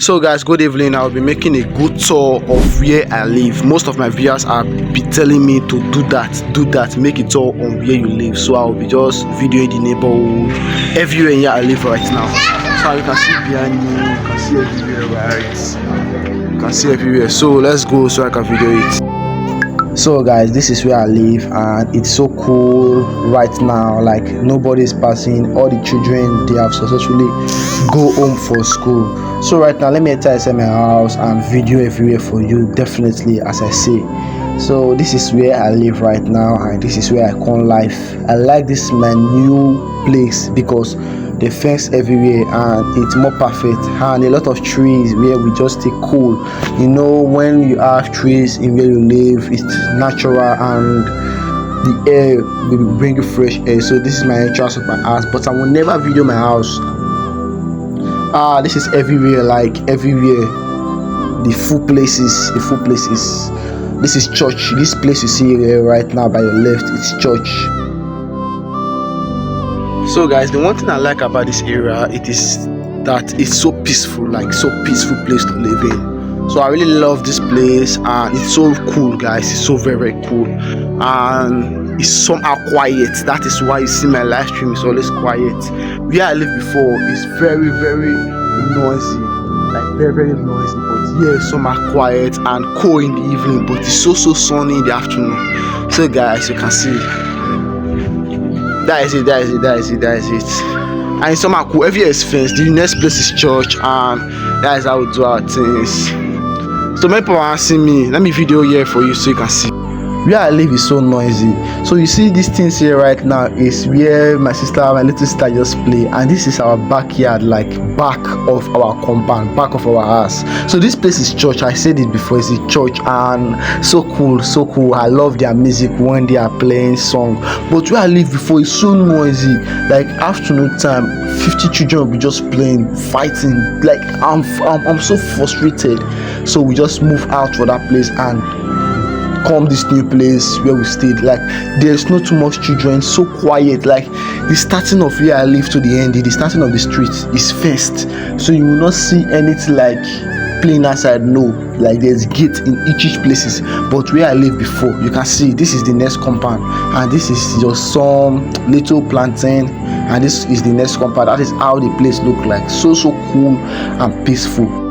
So guys, good evening. I'll be making a good tour of where I live. Most of my viewers are be telling me to do that, make a tour on where you live. So I'll be just videoing the neighborhood, everywhere here I live right now. So you can see behind me, you can see everywhere, right? You can see everywhere. So let's go so I can video it. So guys, this is where I live and it's so cool right now. Like nobody's passing, all the children, they have successfully go home for school. So right now let me enter inside my house and video everywhere for you, definitely, as I say. So this is where I live right now and this is where I call life. I like this my new place because the fence everywhere and it's more perfect, and a lot of trees where we just stay cool. You know, when you have trees in where you live, it's natural and the air will bring you fresh air. So this is my entrance of my house, but I will never video my house. This is everywhere, like everywhere, the full places. This is church. This place you see here right now by your left, it's church. So guys, the one thing I like about this area, it is that it's so peaceful, like so peaceful place to live in. So I really love this place and it's so cool, guys. It's so very cool and it's somehow quiet. That is why you see my live stream is always quiet. Where I lived before is very noisy, like very noisy, but yeah, it's somehow quiet and cool in the evening, but it's so sunny in the afternoon. So guys, you can see that is it. And it's somehow cool. Everywhere is fenced. The next place is church, and that is how we do our things. So many people are asking me, let me video here for you so you can see. Where I live is so noisy. So you see these things here right now is where my little sister just play, and this is our backyard, like back of our compound, back of our house. So this place is church. I said it before, it's a church and so cool. I love their music when they are playing song. But where I live before is so noisy. Like afternoon time, 50 children will be just playing, fighting. Like I'm so frustrated. So we just move out for that place and come this new place where we stayed. Like there's not too much children, so quiet. Like the starting of where I live to the end, the starting of the street is fenced, so you will not see anything like playing outside. No, like there's gate in each places. But where I lived before, you can see this is the next compound and this is just some little plantain and this is the next compound. That is how the place look like, so cool and peaceful.